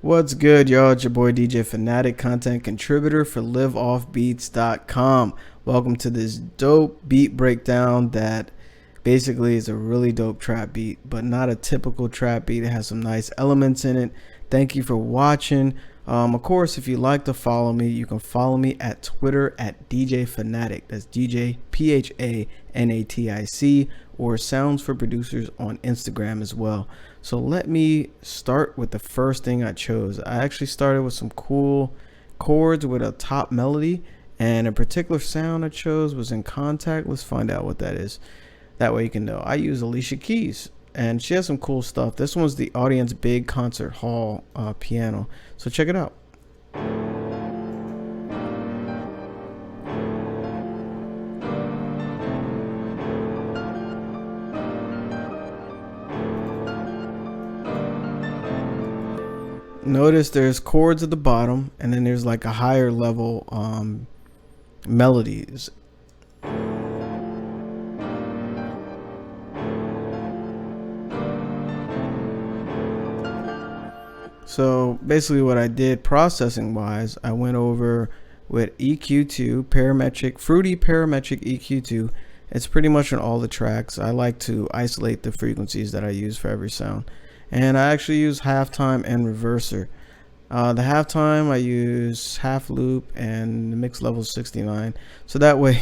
What's good, y'all? It's your boy DJ Fanatic, content contributor for LiveOffBeats.com. Welcome to this dope beat breakdown that basically is a really dope trap beat, but not a typical trap beat. It has some nice elements in it. Thank you for watching. Of course, if you'd like to follow me, you can follow me at Twitter at DJ Fanatic. That's DJ PHANATIC, or Sounds for Producers on Instagram as well. So let me start with the first thing I chose. I actually started with some cool chords with a top melody, and a particular sound I chose was in Contact. Let's find out what that is. That way you can know. I use Alicia Keys, and she has some cool stuff. This one's the Audience Big Concert Hall piano. So check it out. Notice there's chords at the bottom, and then there's like a higher level melodies. So basically what I did processing wise, I went over with EQ2, fruity parametric EQ2. It's pretty much on all the tracks. I like to isolate the frequencies that I use for every sound. And I actually use halftime and reverser. The halftime I use half loop and the mix level 69. So that way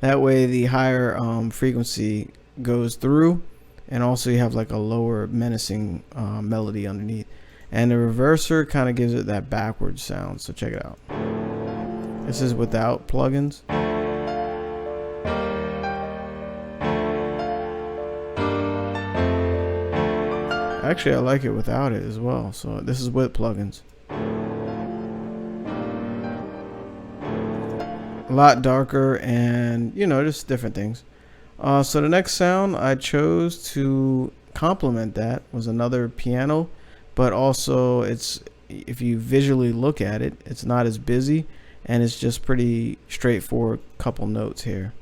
the higher frequency goes through, and also you have like a lower menacing melody underneath. And the reverser kind of gives it that backwards sound. So check it out. This is without plugins. Actually, I like it without it as well. So this is with plugins. A lot darker, and you know, just different things. So the next sound I chose to complement that was another piano, but also it's, if you visually look at it, it's not as busy, and it's just pretty straightforward couple notes here.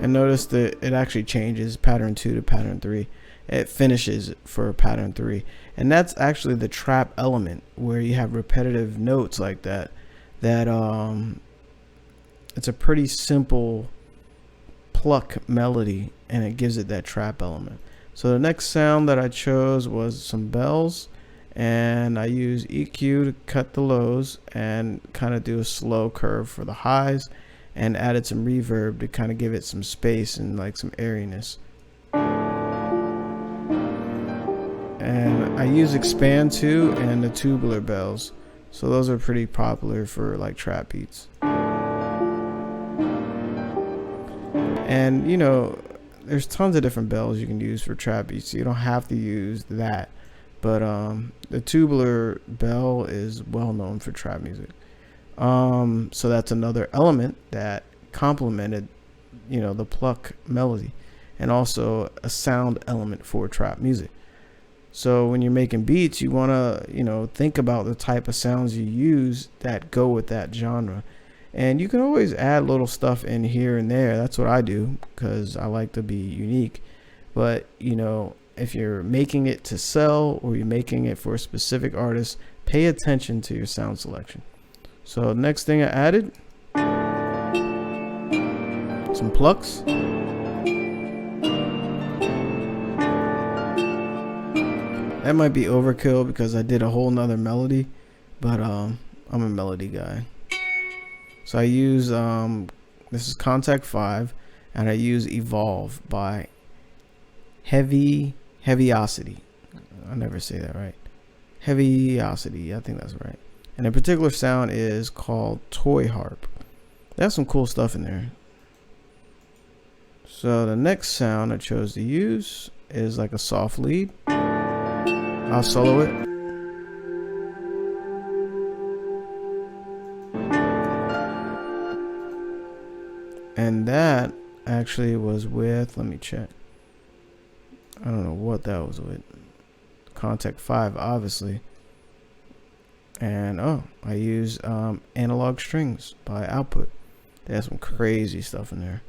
And notice that it actually changes pattern 2 to pattern 3. It finishes for pattern 3, and that's actually the trap element, where you have repetitive notes like that. It's a pretty simple pluck melody, and it gives it that trap element. So the next sound that I chose was some bells, and I use EQ to cut the lows and kind of do a slow curve for the highs, and added some reverb to kind of give it some space and like some airiness. And I use expand too, and the tubular bells. So those are pretty popular for like trap beats. And you know, there's tons of different bells you can use for trap beats. You don't have to use that, but the tubular bell is well known for trap music. So that's another element that complemented, you know, the pluck melody, and also a sound element for trap music. So when you're making beats, you want to, you know, think about the type of sounds you use that go with that genre. And you can always add little stuff in here and there. That's what I do, because I like to be unique. But, you know, if you're making it to sell, or you're making it for a specific artist, pay attention to your sound selection. So next thing I added, some plucks. That might be overkill because I did a whole nother melody, but I'm a melody guy. So I use this is Contact 5, and I use Evolve by Heavyosity. I never say that right. Heavyosity, I think that's right. And a particular sound is called Toy Harp. There's some cool stuff in there. So the next sound I chose to use is like a soft lead. I'll solo it. And that actually was with, let me check. I don't know what that was with. Contact 5, obviously. And I use Analog Strings by Output. They have some crazy stuff in there.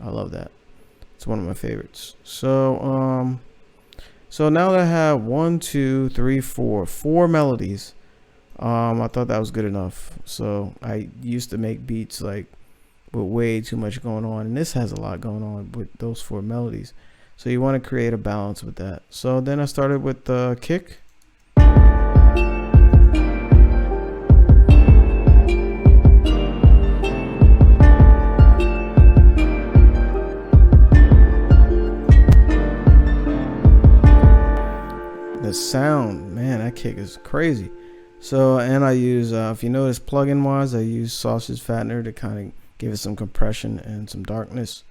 I love that. It's one of my favorites. So now that I have 4 melodies, I thought that was good enough. So I used to make beats like with way too much going on, and this has a lot going on with those 4 melodies. So you want to create a balance with that. So then I started with the kick. The sound, man, that kick is crazy. So, and I use, if you notice plugin wise, I use Sausage Fattener to kind of give it some compression and some darkness.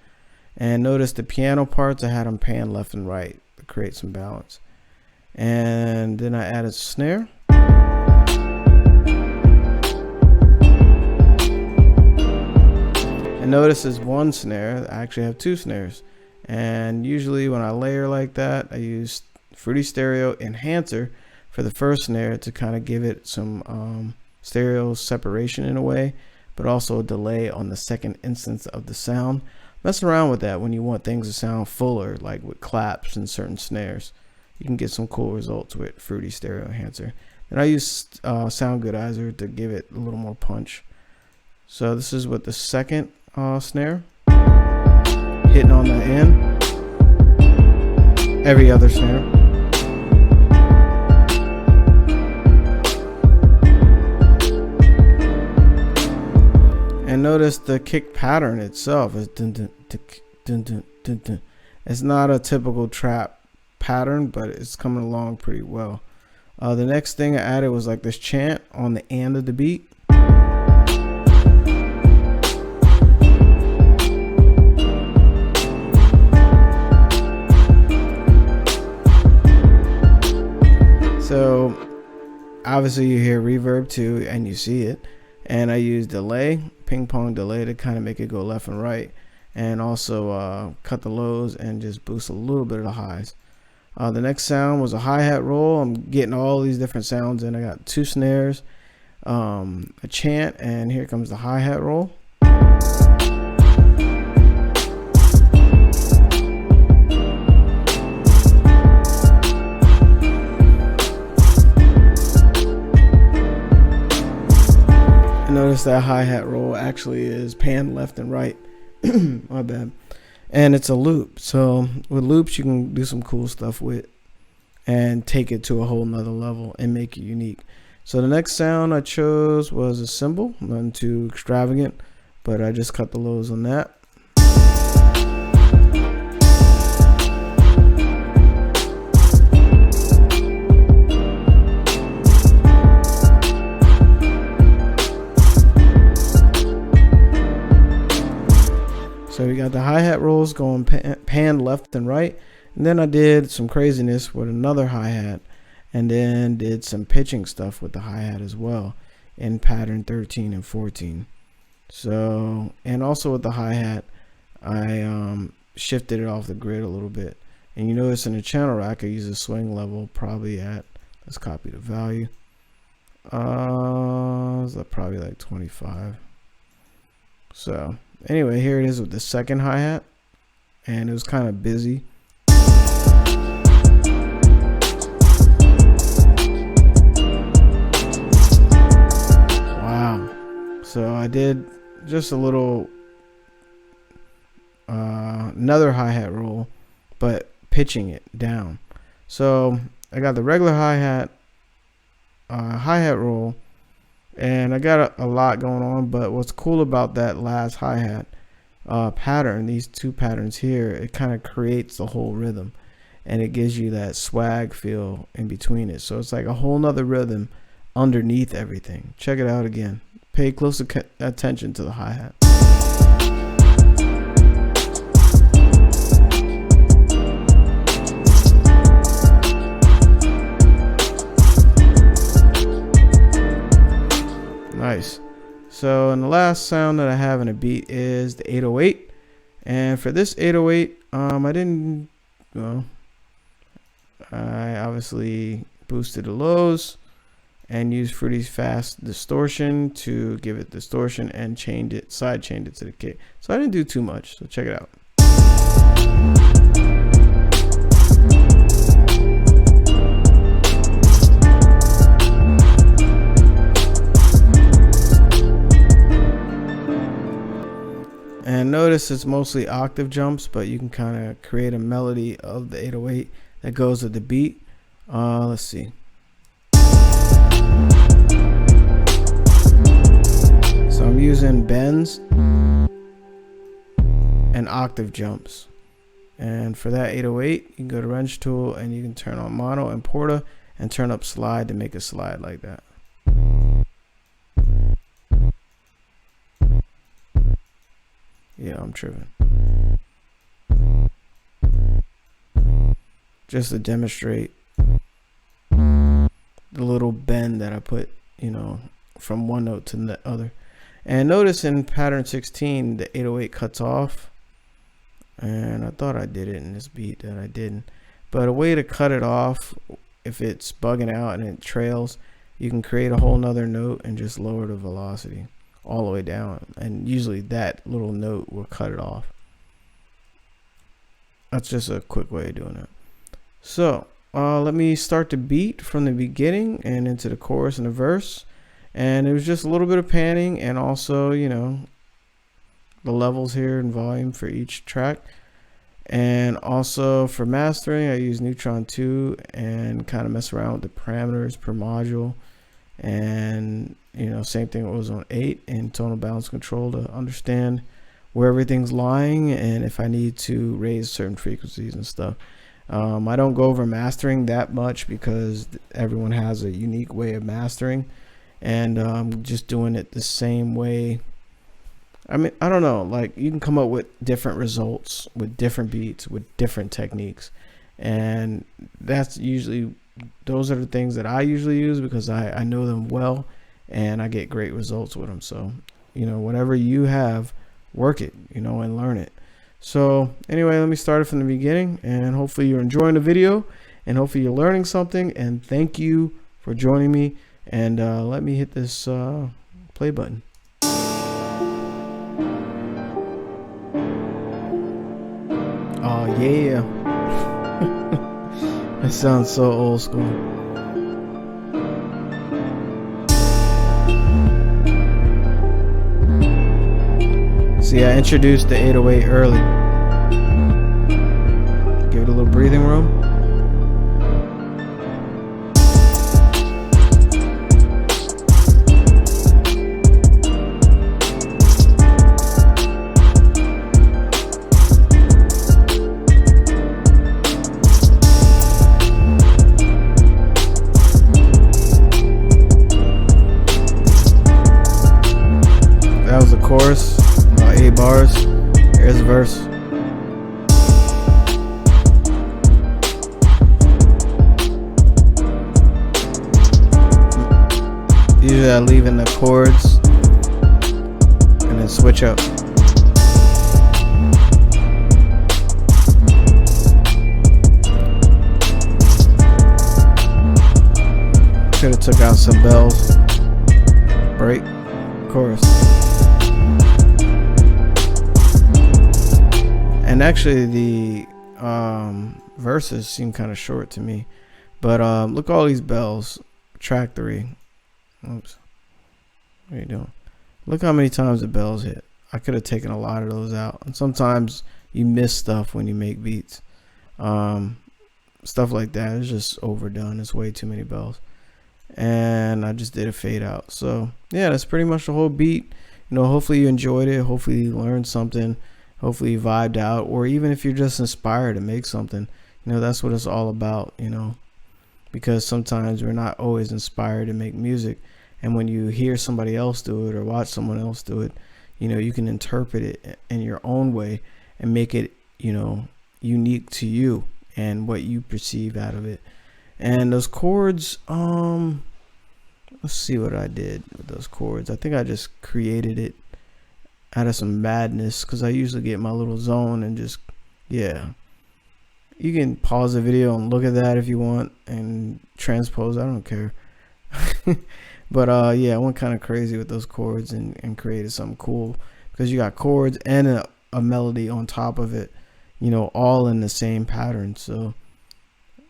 And notice the piano parts, I had them pan left and right to create some balance. And then I added snare. And notice there's 1 snare. I actually have 2 snares. And usually when I layer like that, I use Fruity Stereo Enhancer for the first snare to kind of give it some stereo separation in a way, but also a delay on the second instance of the sound. Mess around with that when you want things to sound fuller, like with claps and certain snares. You can get some cool results with Fruity Stereo Enhancer. And I use Sound Goodizer to give it a little more punch. So this is with the second snare, hitting on the end, every other snare. And notice the kick pattern itself is dun, dun, dun, dun, dun, dun, dun. It's not a typical trap pattern, but it's coming along pretty well. The next thing I added was like this chant on the end of the beat. So obviously you hear reverb too, and you see it. And I use delay, ping pong delay, to kind of make it go left and right, and also cut the lows and just boost a little bit of the highs. The next sound was a hi-hat roll. I'm getting all these different sounds in. I got 2 snares, a chant, and here comes the hi-hat roll. Notice that hi-hat roll actually is pan left and right. My bad. And it's a loop. So with loops you can do some cool stuff with and take it to a whole nother level and make it unique. So the next sound I chose was a cymbal. Nothing too extravagant, but I just cut the lows on that. So we got the hi-hat rolls going pan left and right, and then I did some craziness with another hi-hat, and then did some pitching stuff with the hi-hat as well in pattern 13 and 14. So, and also with the hi-hat, I shifted it off the grid a little bit, and you notice in the channel rack I use a swing level probably at, let's copy the value, it's probably like 25. So anyway, here it is with the second hi-hat, and it was kind of busy. Wow. So I did just a little another hi-hat roll, but pitching it down. So I got the regular hi-hat roll, and I got a lot going on, but what's cool about that last hi-hat pattern, these 2 patterns here, it kind of creates the whole rhythm, and it gives you that swag feel in between it. So it's like a whole nother rhythm underneath everything. Check it out again. Pay close attention to the hi-hat. Nice. So, and the last sound that I have in a beat is the 808. And for this 808, I obviously boosted the lows and use Fruity's fast distortion to give it distortion and side chained it to the kick. So I didn't do too much, so check it out. And notice it's mostly octave jumps, but you can kind of create a melody of the 808 that goes with the beat. Let's see. So I'm using bends and octave jumps. And for that 808, you can go to wrench tool and you can turn on mono and porta and turn up slide to make a slide like that. Yeah, I'm tripping. Just to demonstrate the little bend that I put, you know, from one note to the other. And notice in pattern 16, the 808 cuts off. And I thought I did it in this beat that I didn't. But a way to cut it off, if it's bugging out and it trails, you can create a whole nother note and just lower the velocity all the way down, and usually that little note will cut it off. That's just a quick way of doing it. So let me start the beat from the beginning and into the chorus and the verse. And it was just a little bit of panning, and also, you know, the levels here and volume for each track. And also for mastering, I use Neutron 2 and kind of mess around with the parameters per module. And you know, same thing was on 8 in tonal balance control to understand where everything's lying and if I need to raise certain frequencies and stuff. I don't go over mastering that much because everyone has a unique way of mastering, and I'm just doing it the same way. I mean, I don't know, like you can come up with different results with different beats with different techniques, and that's usually, those are the things that I usually use because I know them well and I get great results with them. So, you know, whatever you have, work it, you know, and learn it. So anyway, let me start it from the beginning, and hopefully you're enjoying the video and hopefully you're learning something, and thank you for joining me. And let me hit this play button. Oh yeah. It sounds so old school. See, I introduced the 808 early. Give it a little breathing room. That was the chorus, about 8 bars. Here's the verse. Usually I leave in the chords and then switch up. Could have took out some bells. Break. Chorus. And actually the verses seem kind of short to me, but look, all these bells. Track 3. Oops, what are you doing? Look how many times the bells hit. I could have taken a lot of those out, and sometimes you miss stuff when you make beats. Stuff like that is just overdone. It's way too many bells, and I just did a fade out. So yeah, that's pretty much the whole beat. You know, hopefully you enjoyed it, hopefully you learned something, hopefully you vibed out, or even if you're just inspired to make something, you know, that's what it's all about, you know, because sometimes we're not always inspired to make music, and when you hear somebody else do it or watch someone else do it, you know, you can interpret it in your own way and make it, you know, unique to you and what you perceive out of it. And those chords, let's see what I did with those chords. I think I just created it out of some madness, because I usually get my little zone and just, yeah. You can pause the video and look at that if you want and transpose. I don't care. But yeah, I went kind of crazy with those chords and created something cool, because you got chords and a melody on top of it, you know, all in the same pattern. So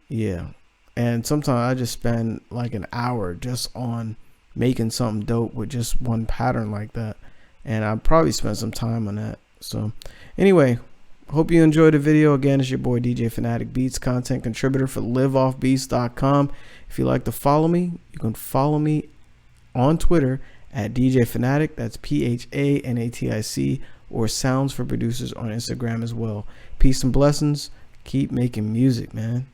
yeah, and sometimes I just spend like an hour just on making something dope with just one pattern like that, and I probably spent some time on that. So anyway, hope you enjoyed the video. Again, it's your boy DJ Fanatic Beats, content contributor for LiveOffBeats.com. If you like to follow me, you can follow me on Twitter at DJ Fanatic. That's PHANATIC, or Sounds for Producers on Instagram as well. Peace and blessings. Keep making music, man.